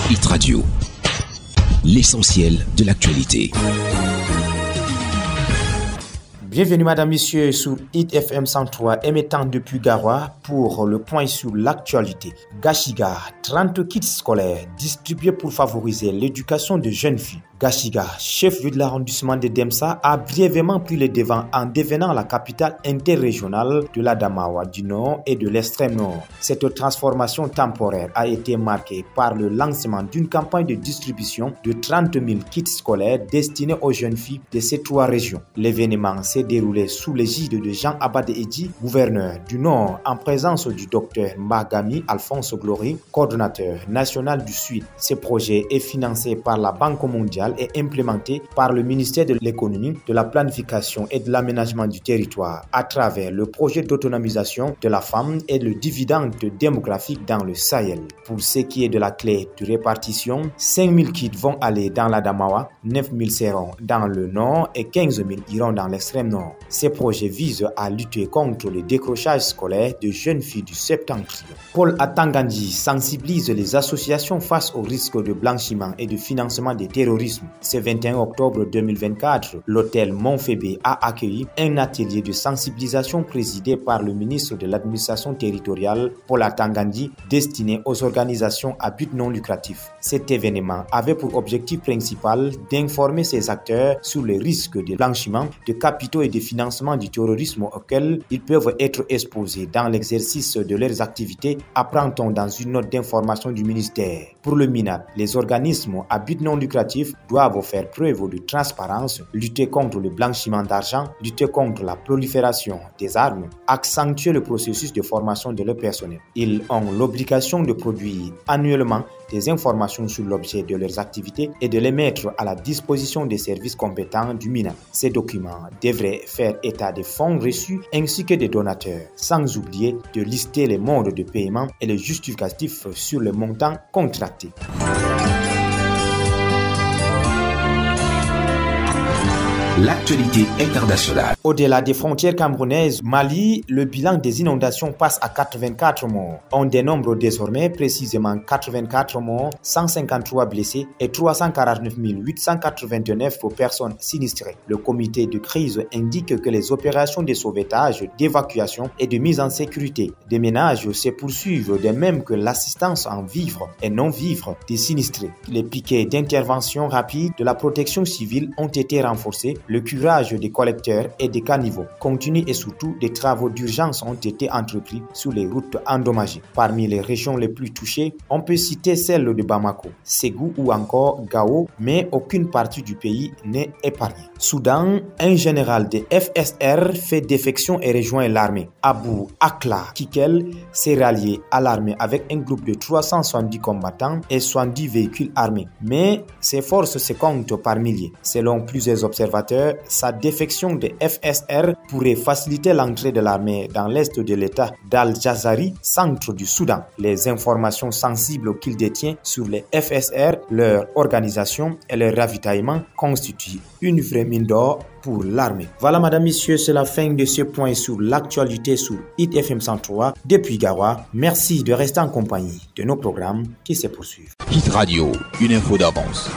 Hit Radio, l'essentiel de l'actualité. Bienvenue madame, messieurs sur Hit FM 103 émettant depuis Garoua pour le point sur l'actualité. Gashiga, 30 kits scolaires distribués pour favoriser l'éducation de jeunes filles. Gashiga, chef-lieu de l'arrondissement de Demsa, a brièvement pris le devant en devenant la capitale interrégionale de l'Adamawa du Nord et de l'extrême Nord. Cette transformation temporaire a été marquée par le lancement d'une campagne de distribution de 30 000 kits scolaires destinés aux jeunes filles de ces trois régions. L'événement s'est déroulé sous l'égide de Jean Abade Edji, gouverneur du Nord, en présence du docteur Mbagami Alphonse Glory, coordonnateur national du Sud. Ce projet est financé par la Banque mondiale et implémenté par le ministère de l'économie, de la planification et de l'aménagement du territoire à travers le projet d'autonomisation de la femme et le dividende démographique dans le Sahel. Pour ce qui est de la clé de répartition, 5 000 kits vont aller dans l'Adamawa, 9 000 seront dans le nord et 15 000 iront dans l'extrême nord. Ces projets visent à lutter contre le décrochage scolaire de jeunes filles du septentrion. Paul Atangandi sensibilise les associations face au risque de blanchiment et de financement du terrorisme. Ce 21 octobre 2024, l'hôtel Montfébé a accueilli un atelier de sensibilisation présidé par le ministre de l'administration territoriale, Paul Atangandi, destiné aux organisations à but non lucratif. Cet événement avait pour objectif principal d'informer ses acteurs sur les risques de blanchiment de capitaux et de financement du terrorisme auxquels ils peuvent être exposés dans l'exercice de leurs activités, apprend-on dans une note d'information du ministère. Pour le MINAT, les organismes à but non lucratif doivent faire preuve de transparence, lutter contre le blanchiment d'argent, lutter contre la prolifération des armes, accentuer le processus de formation de leur personnel. Ils ont l'obligation de produire annuellement des informations sur l'objet de leurs activités et de les mettre à la disposition des services compétents du MINA. Ces documents devraient faire état des fonds reçus ainsi que des donateurs, sans oublier de lister les modes de paiement et les justificatifs sur le montant contracté. L'actualité internationale. Au-delà des frontières camerounaises, Mali, le bilan des inondations passe à 84 morts. On dénombre désormais précisément 84 morts, 153 blessés et 349 889 personnes sinistrées. Le comité de crise indique que les opérations de sauvetage, d'évacuation et de mise en sécurité des ménages se poursuivent, de même que l'assistance en vivres et non-vivres des sinistrés. Les piquets d'intervention rapide de la protection civile ont été renforcés. Le curage des collecteurs et des caniveaux continue et surtout des travaux d'urgence ont été entrepris sur les routes endommagées. Parmi les régions les plus touchées, on peut citer celle de Bamako, Ségou ou encore Gao, mais aucune partie du pays n'est épargnée. Soudan, un général de FSR fait défection et rejoint l'armée. Abou Akla Kikel s'est rallié à l'armée avec un groupe de 370 combattants et 70 véhicules armés. Mais ses forces se comptent par milliers. Selon plusieurs observateurs, sa défection de FSR pourrait faciliter l'entrée de l'armée dans l'est de l'État d'Al-Jazari, centre du Soudan. Les informations sensibles qu'il détient sur les FSR, leur organisation et leur ravitaillement constituent une vraie mine d'or pour l'armée. Voilà madame, messieurs, c'est la fin de ce point sur l'actualité sur Hit FM 103 depuis Garoua. Merci de rester en compagnie de nos programmes qui se poursuivent. Hit Radio, une info d'avance.